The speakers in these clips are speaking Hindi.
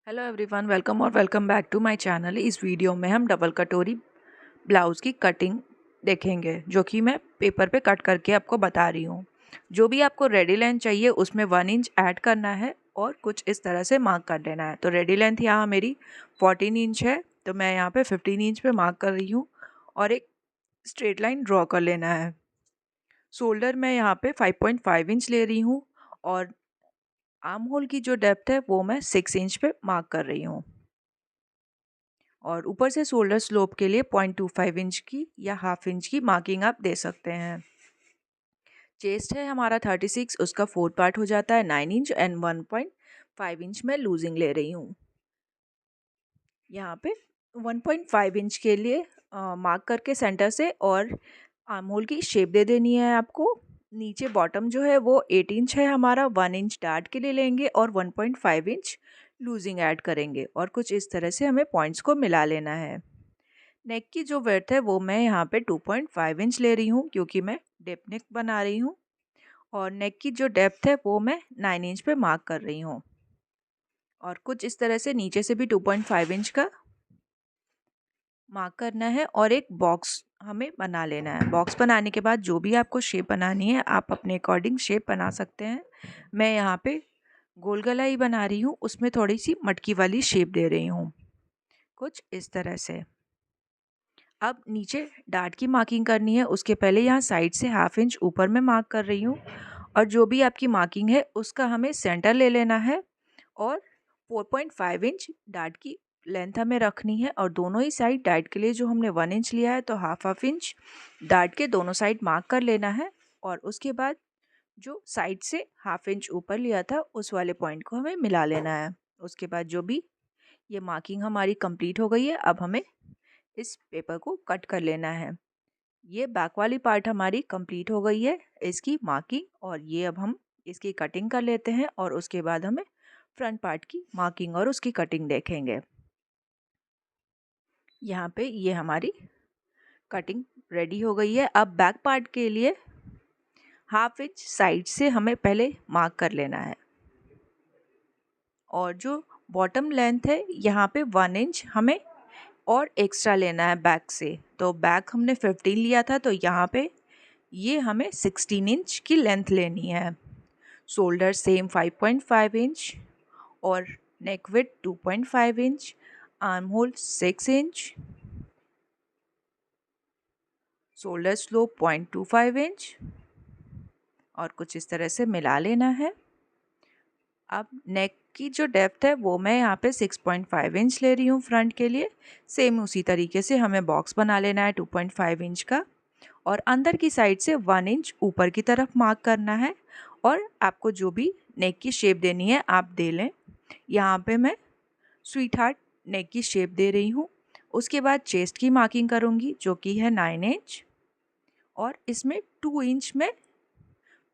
Hello everyone, welcome back to my channel. इस वीडियो में हम डबल कटोरी ब्लाउज़ की कटिंग देखेंगे, जो कि मैं पेपर पे कट करके आपको बता रही हूँ। जो भी आपको रेडी लेंथ चाहिए उसमें 1 इंच ऐड करना है और कुछ इस तरह से मार्क कर देना है। तो रेडी लेंथ यहाँ मेरी 14 इंच है, तो मैं यहाँ पे 15 इंच पे मार्क कर रही हूँ और एक स्ट्रेट लाइन ड्रॉ कर लेना है। शोल्डर मैं यहाँ पे 5.5 इंच ले रही हूँ और आर्म होल की जो डेप्थ है वो मैं 6 इंच पे मार्क कर रही हूँ। और ऊपर से शोल्डर स्लोप के लिए 0.25 इंच की या हाफ इंच की मार्किंग आप दे सकते हैं। चेस्ट है हमारा 36, उसका 4th पार्ट हो जाता है 9 इंच एंड 1.5 इंच में लूजिंग ले रही हूँ। यहाँ पे 1.5 इंच के लिए मार्क करके सेंटर से और आर्म होल की शेप दे देनी है आपको। नीचे बॉटम जो है वो 8 इंच है हमारा, 1 इंच डार्ट के लिए लेंगे और 1.5 इंच लूजिंग ऐड करेंगे और कुछ इस तरह से हमें पॉइंट्स को मिला लेना है। नेक की जो विड्थ है वो मैं यहाँ पे 2.5 इंच ले रही हूँ, क्योंकि मैं डिप नेक बना रही हूँ। और नेक की जो डेप्थ है वो मैं 9 इंच पे मार्क कर रही हूँ और कुछ इस तरह से नीचे से भी 2.5 इंच का मार्क करना है और एक बॉक्स हमें बना लेना है। बॉक्स बनाने के बाद जो भी आपको शेप बनानी है आप अपने अकॉर्डिंग शेप बना सकते हैं। मैं यहाँ पे गोल गला ही बना रही हूँ, उसमें थोड़ी सी मटकी वाली शेप दे रही हूँ, कुछ इस तरह से। अब नीचे डार्ट की मार्किंग करनी है, उसके पहले यहाँ साइड से हाफ इंच ऊपर में मार्क कर रही हूँ और जो भी आपकी मार्किंग है उसका हमें सेंटर ले लेना है और 4.5 इंच डार्ट की लेंथ हमें रखनी है। और दोनों ही साइड डार्ट के लिए जो हमने 1 इंच लिया है तो हाफ इंच डार्ट के दोनों साइड मार्क कर लेना है। और उसके बाद जो साइड से हाफ इंच ऊपर लिया था उस वाले पॉइंट को हमें मिला लेना है। उसके बाद जो भी ये मार्किंग हमारी कंप्लीट हो गई है, अब हमें इस पेपर को कट कर लेना है। ये बैक वाली पार्ट हमारी कंप्लीट हो गई है, इसकी मार्किंग, और ये अब हम इसकी कटिंग कर लेते हैं और उसके बाद हमें फ्रंट पार्ट की मार्किंग और उसकी कटिंग देखेंगे। यहाँ पे ये हमारी कटिंग रेडी हो गई है। अब बैक पार्ट के लिए हाफ इंच साइड से हमें पहले मार्क कर लेना है और जो बॉटम लेंथ है यहाँ पे 1 इंच हमें और एक्स्ट्रा लेना है बैक से। तो बैक हमने 15 लिया था, तो यहाँ पे ये हमें 16 इंच की लेंथ लेनी है। शोल्डर सेम 5.5 इंच और neck width 2.5 inch, arm hole 6 inch, shoulder slope 0.25 inch और कुछ इस तरह से मिला लेना है। अब नेक की जो डेप्थ है वो मैं यहाँ पे 6.5 इंच ले रही हूँ फ्रंट के लिए। सेम उसी तरीके से हमें बॉक्स बना लेना है 2.5 इंच का और अंदर की साइड से 1 इंच ऊपर की तरफ मार्क करना है। और आपको जो भी नेक की शेप देनी है आप दे लें। यहाँ पे मैं स्वीट हार्ट नेक की शेप दे रही हूँ। उसके बाद चेस्ट की मार्किंग करूँगी जो कि है 9 इंच और इसमें 2 इंच में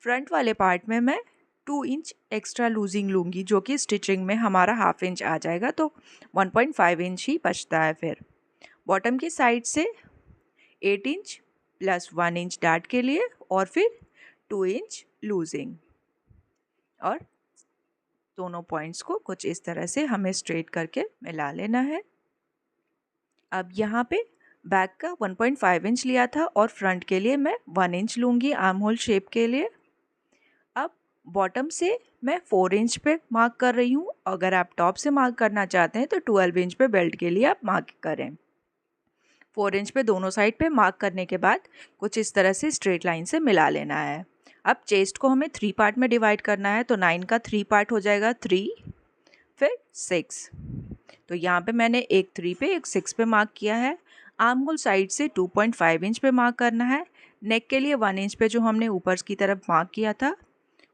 फ्रंट वाले पार्ट में मैं 2 इंच एक्स्ट्रा लूजिंग लूँगी, जो कि स्टिचिंग में हमारा हाफ इंच आ जाएगा, तो 1.5 इंच ही बचता है। फिर बॉटम की साइड से 8 इंच प्लस 1 इंच डार्ट के लिए और फिर 2 इंच लूजिंग, और दोनों पॉइंट्स को कुछ इस तरह से हमें स्ट्रेट करके मिला लेना है। अब यहाँ पे बैक का 1.5 इंच लिया था और फ्रंट के लिए मैं 1 इंच लूँगी आर्म होल शेप के लिए। अब बॉटम से मैं 4 इंच पे मार्क कर रही हूँ। अगर आप टॉप से मार्क करना चाहते हैं तो 12 इंच पे बेल्ट के लिए आप मार्क करें। 4 इंच पे दोनों साइड पे मार्क करने के बाद कुछ इस तरह से स्ट्रेट लाइन से मिला लेना है। अब चेस्ट को हमें 3 पार्ट में डिवाइड करना है, तो 9 का 3 पार्ट हो जाएगा 3 फिर 6। तो यहाँ पे मैंने एक 3 पे एक 6 पे मार्क किया है। आर्म होल साइड से 2.5 इंच पे मार्क करना है। नेक के लिए 1 इंच पे जो हमने ऊपर की तरफ मार्क किया था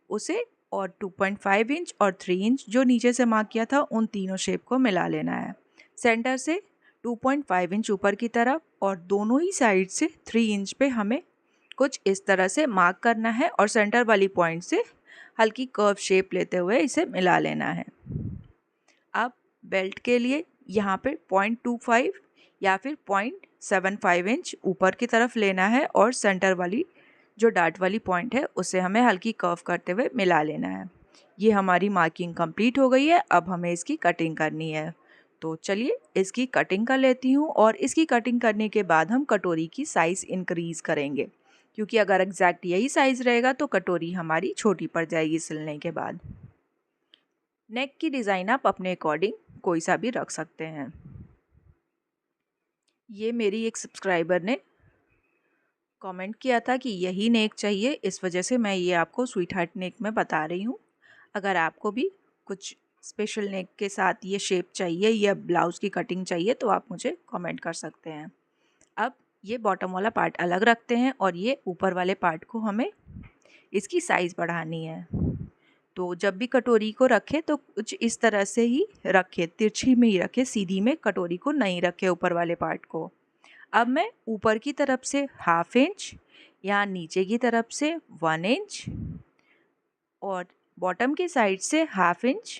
उसे, और 2.5 इंच और 3 इंच जो नीचे से मार्क किया था, उन तीनों शेप को मिला लेना है। सेंटर से 2.5 इंच ऊपर की तरफ और दोनों ही साइड से 3 इंच पे हमें कुछ इस तरह से मार्क करना है और सेंटर वाली पॉइंट से हल्की कर्व शेप लेते हुए इसे मिला लेना है। अब बेल्ट के लिए यहाँ पे 0.25 या फिर 0.75 इंच ऊपर की तरफ लेना है और सेंटर वाली जो डार्ट वाली पॉइंट है उसे हमें हल्की कर्व करते हुए मिला लेना है। ये हमारी मार्किंग कंप्लीट हो गई है। अब हमें इसकी कटिंग करनी है, तो चलिए इसकी कटिंग कर लेती हूँ। और इसकी कटिंग करने के बाद हम कटोरी की साइज़ इंक्रीज़ करेंगे, क्योंकि अगर एग्जैक्ट यही साइज़ रहेगा तो कटोरी हमारी छोटी पड़ जाएगी सिलने के बाद। नेक की डिज़ाइन आप अपने अकॉर्डिंग कोई सा भी रख सकते हैं। ये मेरी एक सब्सक्राइबर ने कमेंट किया था कि यही नेक चाहिए, इस वजह से मैं ये आपको स्वीट हार्ट नेक में बता रही हूँ। अगर आपको भी कुछ स्पेशल नेक के साथ ये शेप चाहिए या ब्लाउज़ की कटिंग चाहिए तो आप मुझे कमेंट कर सकते हैं। अब ये बॉटम वाला पार्ट अलग रखते हैं और ये ऊपर वाले पार्ट को हमें इसकी साइज़ बढ़ानी है। तो जब भी कटोरी को रखें तो कुछ इस तरह से ही रखें, तिरछी में ही रखें, सीधी में कटोरी को नहीं रखें ऊपर वाले पार्ट को। अब मैं ऊपर की तरफ से 1/2 इंच या नीचे की तरफ से 1 इंच और बॉटम की साइड से 1/2 इंच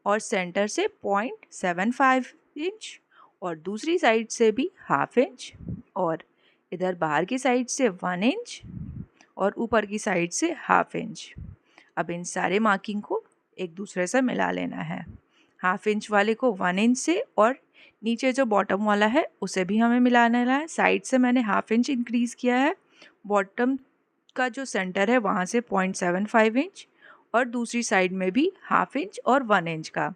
और सेंटर से 0.75 इंच और दूसरी साइड से भी 1/2 इंच और इधर बाहर की साइड से 1 इंच और ऊपर की साइड से 1/2 इंच। अब इन सारे मार्किंग को एक दूसरे से मिला लेना है। 1/2 इंच वाले को 1 इंच से और नीचे जो बॉटम वाला है उसे भी हमें मिलाना है। साइड से मैंने 1/2 इंच इंक्रीज़ किया है, बॉटम का जो सेंटर है वहाँ से 0.75 इंच और दूसरी साइड में भी 1/2 इंच और 1 इंच का।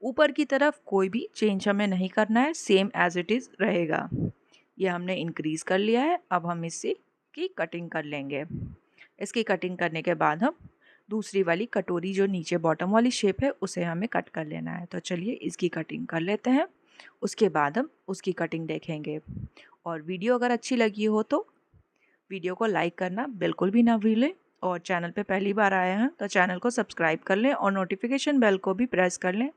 ऊपर की तरफ कोई भी चेंज हमें नहीं करना है, सेम एज इट इज़ रहेगा। ये हमने इंक्रीज़ कर लिया है। अब हम इससे की कटिंग कर लेंगे। इसकी कटिंग करने के बाद हम दूसरी वाली कटोरी जो नीचे बॉटम वाली शेप है उसे हमें कट कर लेना है। तो चलिए इसकी कटिंग कर लेते हैं, उसके बाद हम उसकी कटिंग देखेंगे। और वीडियो अगर अच्छी लगी हो तो वीडियो को लाइक करना बिल्कुल भी ना भूलें और चैनल पे पहली बार आए हैं तो चैनल को सब्सक्राइब कर लें और नोटिफिकेशन बेल को भी प्रेस कर लें,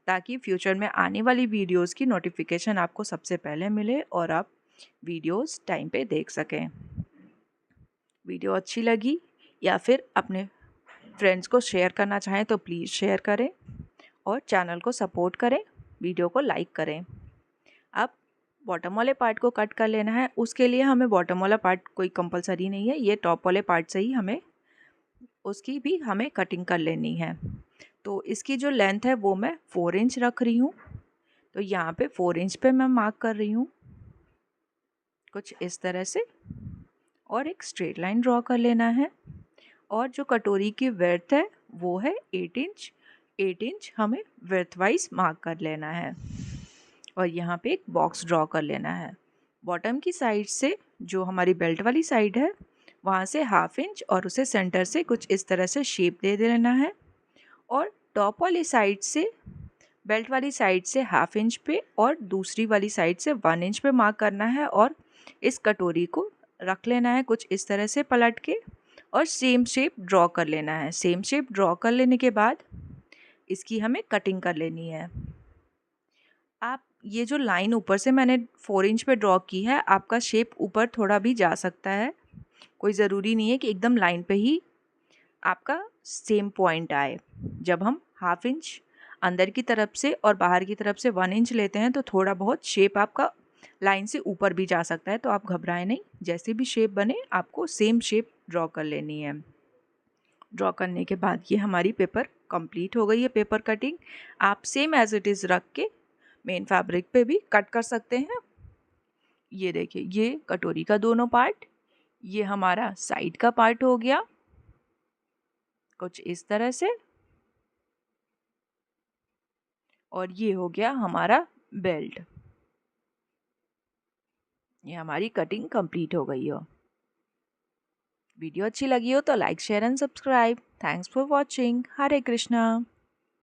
ताकि फ्यूचर में आने वाली वीडियोस की नोटिफिकेशन आपको सबसे पहले मिले और आप वीडियोस टाइम पे देख सकें। वीडियो अच्छी लगी या फिर अपने फ्रेंड्स को शेयर करना चाहें तो प्लीज़ शेयर करें और चैनल को सपोर्ट करें, वीडियो को लाइक करें। अब बॉटम वाले पार्ट को कट कर लेना है। उसके लिए हमें बॉटम वाला पार्ट कोई कंपलसरी नहीं है, ये टॉप वाले पार्ट से ही हमें उसकी भी हमें कटिंग कर लेनी है। तो इसकी जो लेंथ है वो मैं 4 इंच रख रही हूँ। तो यहाँ पे 4 इंच पे मैं मार्क कर रही हूँ कुछ इस तरह से और एक स्ट्रेट लाइन ड्रॉ कर लेना है। और जो कटोरी की विड्थ है वो है 8 इंच। 8 इंच हमें विड्थ वाइज मार्क कर लेना है और यहाँ पे एक बॉक्स ड्रॉ कर लेना है। बॉटम की साइड से जो हमारी बेल्ट वाली साइड है वहाँ से 1/2 इंच और उसे सेंटर से कुछ इस तरह से शेप दे देना है और टॉप वाली साइड से बेल्ट वाली साइड से 1/2 इंच पे और दूसरी वाली साइड से 1 इंच पे मार्क करना है और इस कटोरी को रख लेना है कुछ इस तरह से पलट के और सेम शेप ड्रॉ कर लेना है। सेम शेप ड्रॉ कर लेने के बाद इसकी हमें कटिंग कर लेनी है। आप ये जो लाइन ऊपर से मैंने 4 इंच पे ड्रॉ की है, आपका शेप ऊपर थोड़ा भी जा सकता है, कोई ज़रूरी नहीं है कि एकदम लाइन पे ही आपका सेम पॉइंट आए। जब हम 1/2 इंच अंदर की तरफ से और बाहर की तरफ से 1 इंच लेते हैं तो थोड़ा बहुत शेप आपका लाइन से ऊपर भी जा सकता है, तो आप घबराएं नहीं, जैसे भी शेप बने आपको सेम शेप ड्रॉ कर लेनी है। ड्रॉ करने के बाद ये हमारी पेपर कंप्लीट हो गई है पेपर कटिंग। आप सेम एज इट इज़ रख के मेन फैब्रिक पे भी कट कर सकते हैं। ये देखिए ये कटोरी का दोनों पार्ट, ये हमारा साइड का पार्ट हो गया कुछ इस तरह से और ये हो गया हमारा बेल्ट। ये हमारी कटिंग कंप्लीट हो गई हो। वीडियो अच्छी लगी हो तो like share and subscribe. Thanks for watching. Hare Krishna.